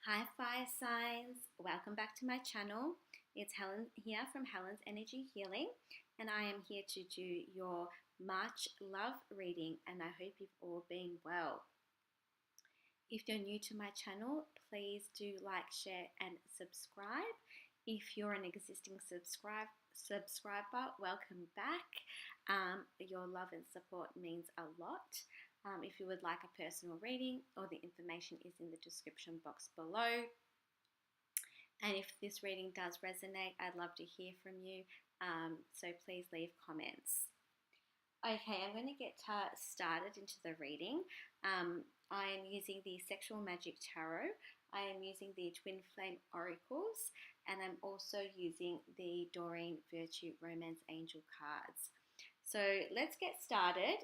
Hi fire signs, welcome back to my channel. It's Helen here from Helen's Energy Healing, and I am here to do your March love reading, and I hope you've all been well. If you're new to my channel, please do like, share and subscribe. If you're an existing subscriber, welcome back. Your love and support means a lot. If you would like a personal reading, all the information is in the description box below. And if this reading does resonate, I'd love to hear from you. So please leave comments. Okay, I'm going to get started into the reading. I am using the Sexual Magic Tarot. I am using the Twinflame Oracles, and I'm also using the Doreen Virtue Romance Angel cards. So let's get started,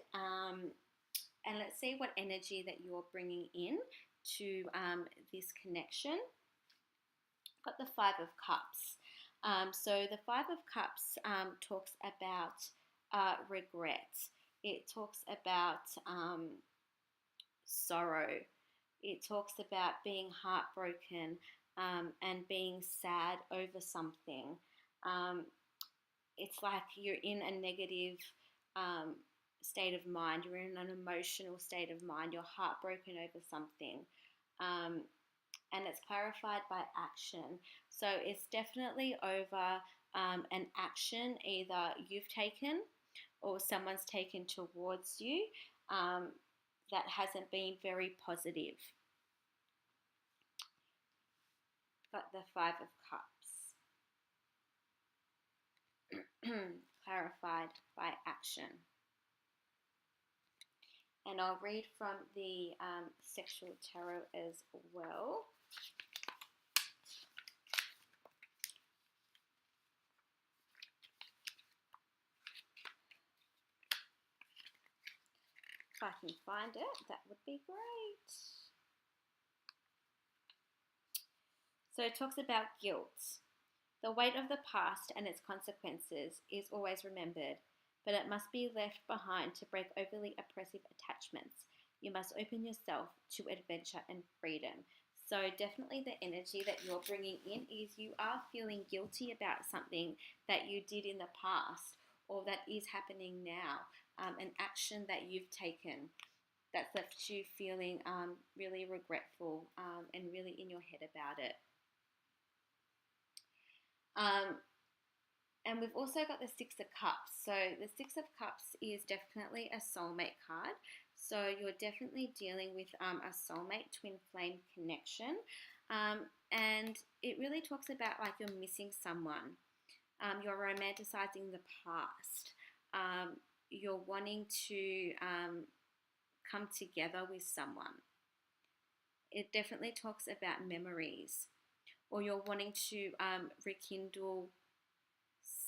and let's see what energy that you're bringing in to this connection. I've got the Five of Cups. So the Five of Cups talks about regret. It talks about sorrow. It talks about being heartbroken and being sad over something. It's like you're in a negative state of mind. You're in an emotional state of mind. You're heartbroken over something. And it's clarified by action. So it's definitely over an action either you've taken or someone's taken towards you that hasn't been very positive. Got the Five of Cups. Clarified by action. And I'll read from the Sexual Tarot as well. If I can find it, that would be great. So it talks about guilt. The weight of the past and its consequences is always remembered, but it must be left behind to break overly oppressive attachments. You must open yourself to adventure and freedom. So definitely the energy that you're bringing in is you are feeling guilty about something that you did in the past or that is happening now, an action that you've taken that's left you feeling really regretful and really in your head about it. And we've also got the Six of Cups. So the Six of Cups is definitely a soulmate card. So you're definitely dealing with a soulmate twin flame connection. And it really talks about like you're missing someone. You're romanticizing the past. You're wanting to come together with someone. It definitely talks about memories. Or you're wanting to rekindle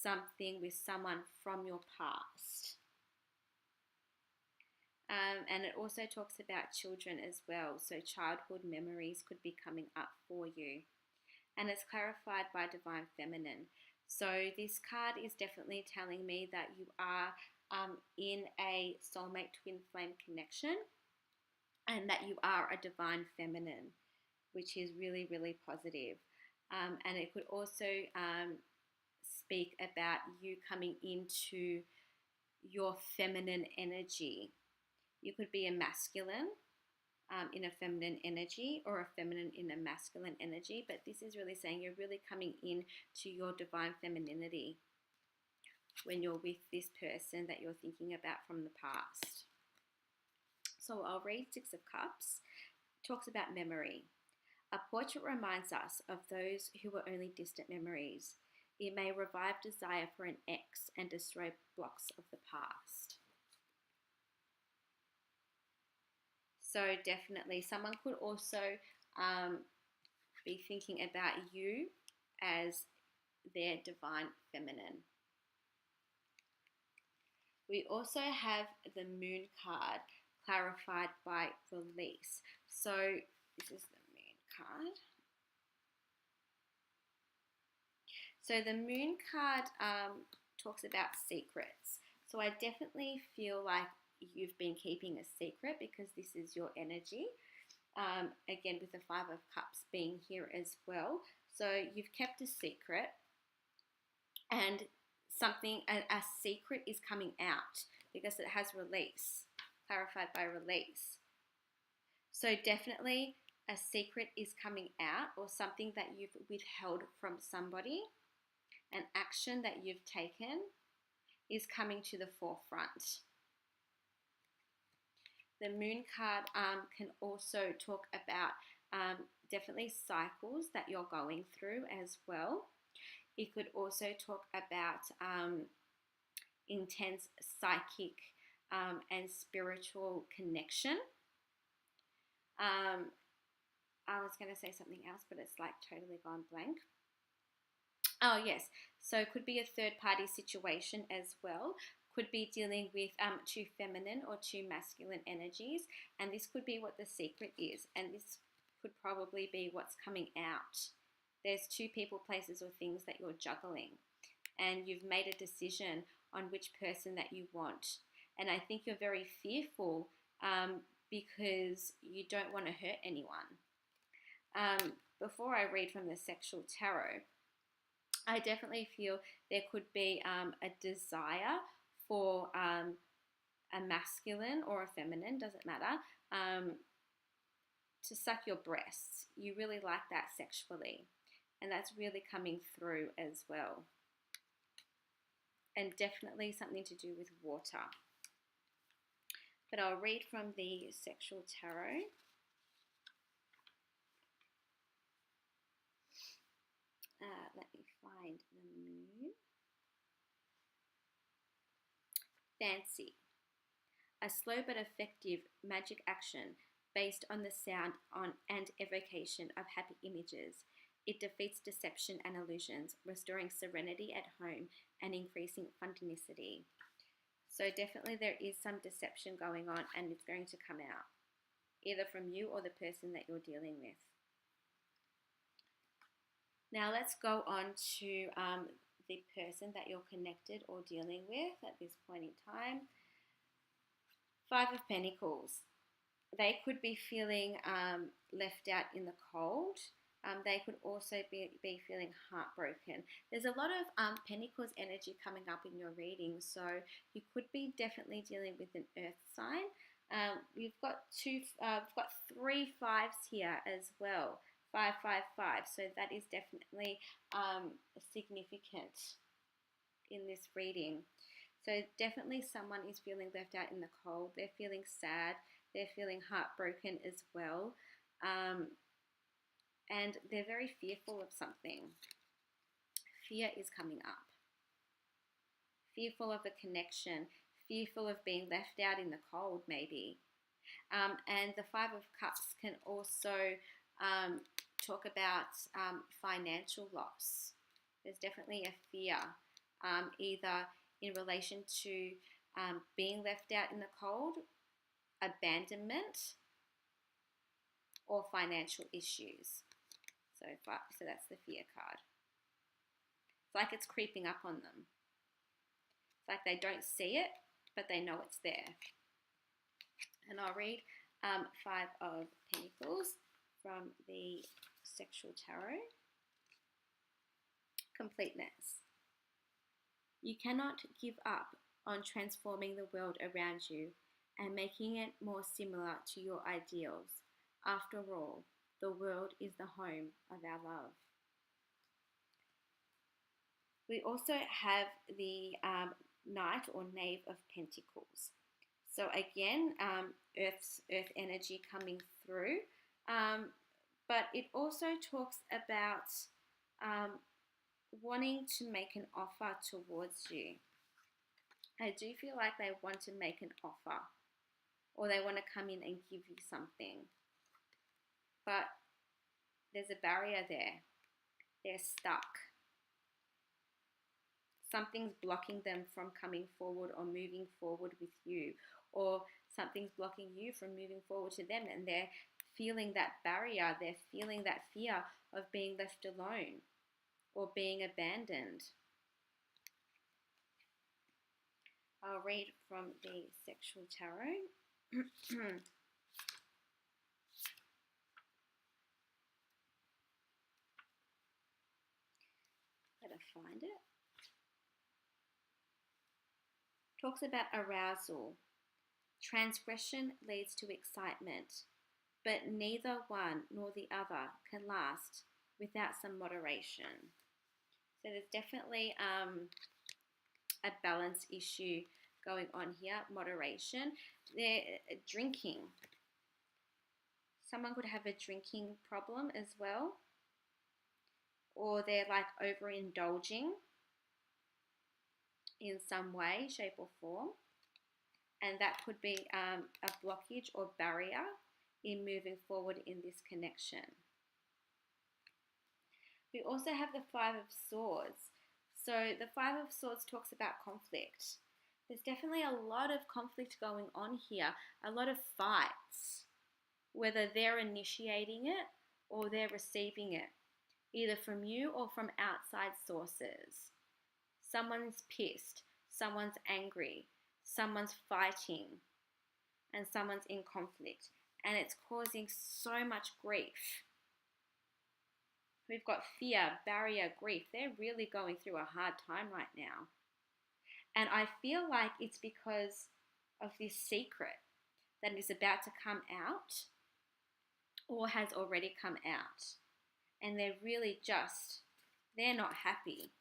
something with someone from your past. And it also talks about children as well. So childhood memories could be coming up for you. And it's clarified by Divine Feminine. So this card is definitely telling me that you are in a soulmate twin flame connection and that you are a Divine Feminine, which is really, really positive. And it could also speak about you coming into your feminine energy. You could be a masculine in a feminine energy or a feminine in a masculine energy, but this is really saying you're really coming in to your divine femininity when you're with this person that you're thinking about from the past. So I'll read Six of Cups. It talks about memory. A portrait reminds us of those who were only distant memories. It may revive desire for an ex and destroy blocks of the past. So definitely someone could also be thinking about you as their divine feminine. We also have the Moon card clarified by release. So this is the Moon card. So the Moon card talks about secrets. So I definitely feel like you've been keeping a secret because this is your energy. Again, with the Five of Cups being here as well. So you've kept a secret, and a secret is coming out because it has release, clarified by release. So definitely a secret is coming out, or something that you've withheld from somebody, an action that you've taken is coming to the forefront. The Moon card can also talk about definitely cycles that you're going through as well. It could also talk about intense psychic and spiritual connection. I was going to say something else, but it's like totally gone blank. Oh, yes. So it could be a third party situation as well. Could be dealing with two feminine or two masculine energies. And this could be what the secret is. And this could probably be what's coming out. There's two people, places, or things that you're juggling. And you've made a decision on which person that you want. And I think you're very fearful because you don't want to hurt anyone. Before I read from the Sexual Tarot, I definitely feel there could be a desire for a masculine or a feminine, doesn't matter, to suck your breasts. You really like that sexually, and that's really coming through as well. And definitely something to do with water. But I'll read from the Sexual Tarot. Let me find the Moon. Fancy. A slow but effective magic action based on the sound and evocation of happy images. It defeats deception and illusions, restoring serenity at home and increasing fundanicity. So definitely there is some deception going on, and it's going to come out, either from you or the person that you're dealing with. Now let's go on to the person that you're connected or dealing with at this point in time. Five of Pentacles. They could be feeling left out in the cold. They could also be feeling heartbroken. There's a lot of Pentacles energy coming up in your reading, so you could be definitely dealing with an earth sign. We've got three fives here as well. 555. So that is definitely significant in this reading. So definitely someone is feeling left out in the cold. They're feeling sad. They're feeling heartbroken as well. And they're very fearful of something. Fear is coming up. Fearful of a connection. Fearful of being left out in the cold, maybe. And the Five of Cups can also talk about financial loss. There's definitely a fear, either in relation to being left out in the cold, abandonment, or financial issues. So that's the fear card. It's like it's creeping up on them. It's like they don't see it, but they know it's there. And I'll read Five of Pentacles from the Sexual Tarot. Completeness. You cannot give up on transforming the world around you and making it more similar to your ideals. After all, the world is the home of our love. We also have the Knight or Knave of Pentacles. So again, earth energy coming through. But it also talks about wanting to make an offer towards you. I do feel like they want to make an offer, or they want to come in and give you something. But there's a barrier there. They're stuck. Something's blocking them from coming forward or moving forward with you, or something's blocking you from moving forward to them, and they're feeling that barrier. They're feeling that fear of being left alone or being abandoned. I'll read from the Sexual Tarot. find it. Talks about arousal. Transgression leads to excitement, but neither one nor the other can last without some moderation. So there's definitely a balance issue going on here. Moderation. They're drinking. Someone could have a drinking problem as well, or they're like overindulging in some way, shape, or form, and that could be a blockage or barrier in moving forward in this connection. We also have the Five of Swords. So the Five of Swords talks about conflict. There's definitely a lot of conflict going on here, a lot of fights, whether they're initiating it or they're receiving it, either from you or from outside sources. Someone's pissed, someone's angry, someone's fighting, and someone's in conflict, and it's causing so much grief. We've got fear, barrier, grief. They're really going through a hard time right now. And I feel like it's because of this secret that is about to come out or has already come out. And they're really they're not happy.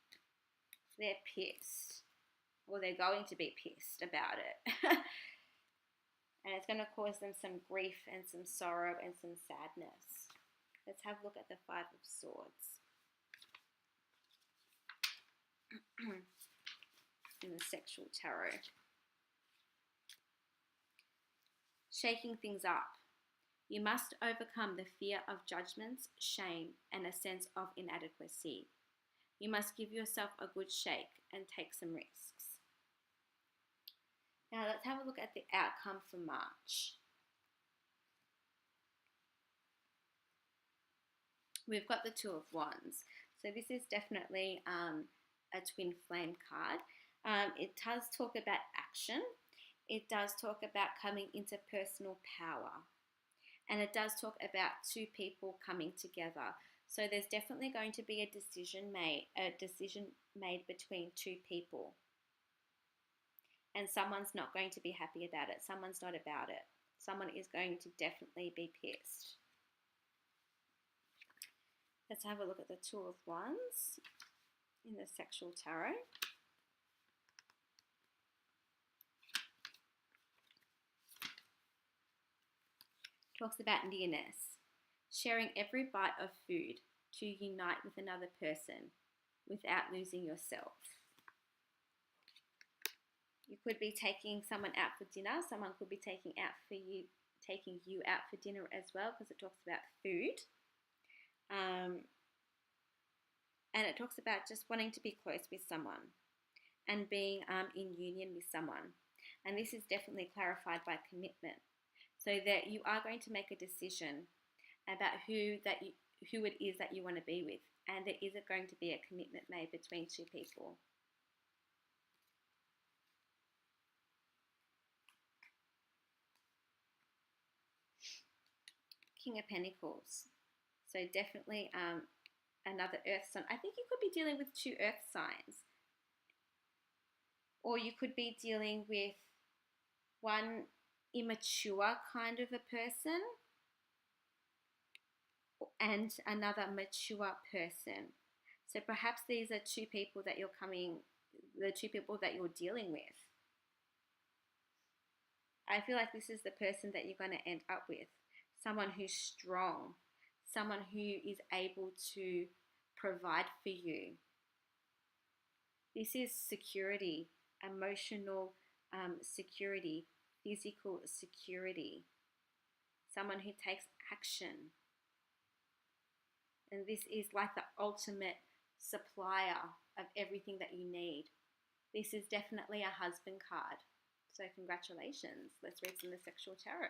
They're pissed. Or they're going to be pissed about it. And it's going to cause them some grief and some sorrow and some sadness. Let's have a look at the Five of Swords. In the Sexual Tarot. Shaking things up. You must overcome the fear of judgments, shame, and a sense of inadequacy. You must give yourself a good shake and take some risks. Now let's have a look at the outcome for March. We've got the Two of Wands. So this is definitely a twin flame card. It does talk about action. It does talk about coming into personal power. And it does talk about two people coming together. So there's definitely going to be a decision made between two people. And someone's not going to be happy about it. Someone's not about it. Someone is going to definitely be pissed. Let's have a look at the Two of Wands in the Sexual Tarot. Talks about nearness. Sharing every bite of food to unite with another person without losing yourself. You could be taking someone out for dinner. Someone could be taking you out for dinner as well, because it talks about food. And it talks about just wanting to be close with someone and being in union with someone. And this is definitely clarified by commitment, so that you are going to make a decision about who it is that you want to be with, and there is going to be a commitment made between two people. King of Pentacles. So definitely another earth sign. I think you could be dealing with two earth signs. Or you could be dealing with one immature kind of a person and another mature person. So perhaps these are two people that the two people that you're dealing with. I feel like this is the person that you're going to end up with. Someone who's strong, someone who is able to provide for you. This is security, emotional security, physical security. Someone who takes action. And this is like the ultimate supplier of everything that you need. This is definitely a husband card. So congratulations. Let's read some of the Sexual Tarot.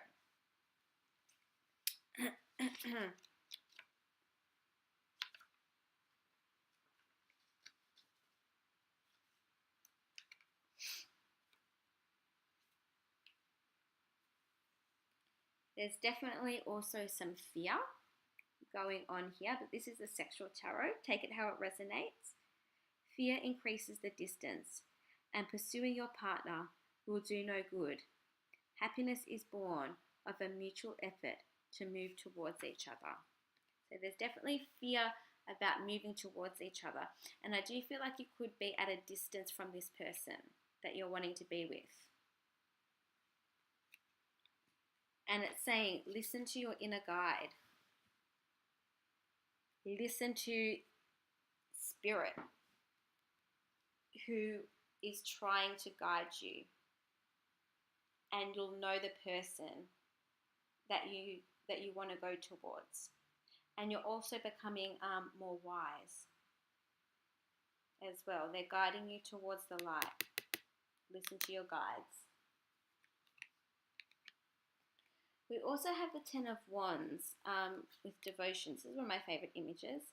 There's definitely also some fear going on here, but this is the Sexual Tarot. Take it how it resonates. Fear increases the distance, and pursuing your partner will do no good. Happiness is born of a mutual effort to move towards each other. So there's definitely fear about moving towards each other. And I do feel like you could be at a distance from this person that you're wanting to be with. And it's saying, listen to your inner guide. Listen to spirit who is trying to guide you. And you'll know the person that you want to go towards. And you're also becoming more wise as well. They're guiding you towards the light. Listen to your guides. We also have the Ten of Wands with devotions. This is one of my favorite images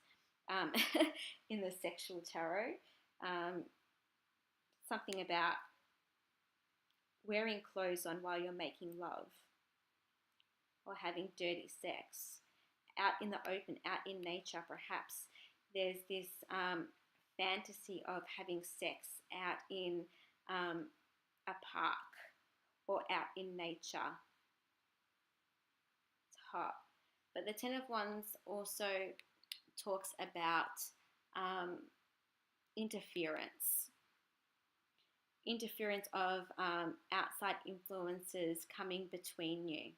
in the sexual tarot. Something about wearing clothes on while you're making love or having dirty sex. Out in the open, out in nature, perhaps there's this fantasy of having sex out in a park or out in nature. It's hot. But the Ten of Wands also talks about interference of outside influences coming between you.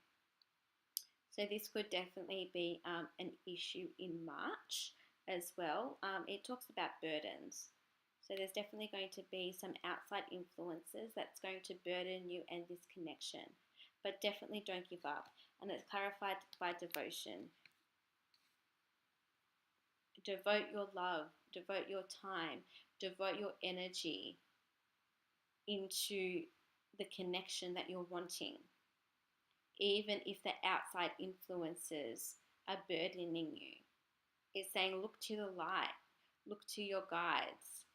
So this could definitely be an issue in March as well. It talks about burdens. So there's definitely going to be some outside influences that's going to burden you and this connection. But definitely don't give up. And it's clarified by devotion. Devote your love, devote your time, devote your energy into the connection that you're wanting. Even if the outside influences are burdening you. It's saying look to the light, look to your guides.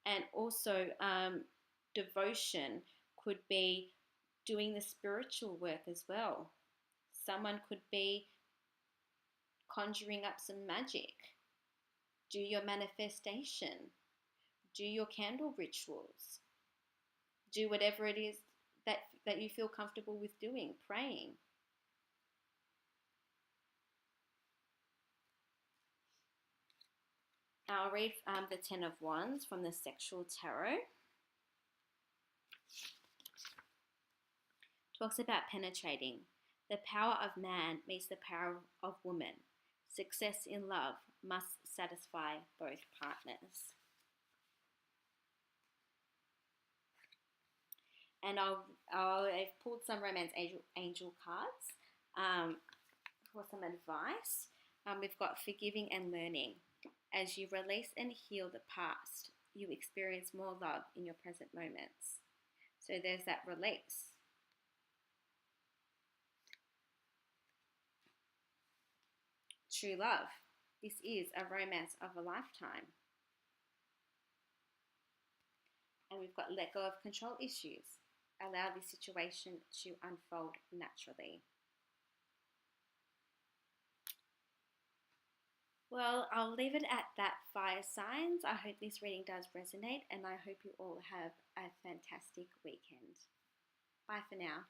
And also devotion could be doing the spiritual work as well. Someone could be conjuring up some magic. Do your manifestation. Do your candle rituals. Do whatever it is that you feel comfortable with doing, praying. I'll read the Ten of Wands from the Sexual Tarot. Talks about penetrating. The power of man meets the power of woman. Success in love must satisfy both partners. And I've pulled some romance angel cards for some advice. We've got forgiving and learning. As you release and heal the past, you experience more love in your present moments. So there's that release. True love. This is a romance of a lifetime. And we've got let go of control issues. Allow this situation to unfold naturally. Well, I'll leave it at that, fire signs. I hope this reading does resonate, and I hope you all have a fantastic weekend. Bye for now.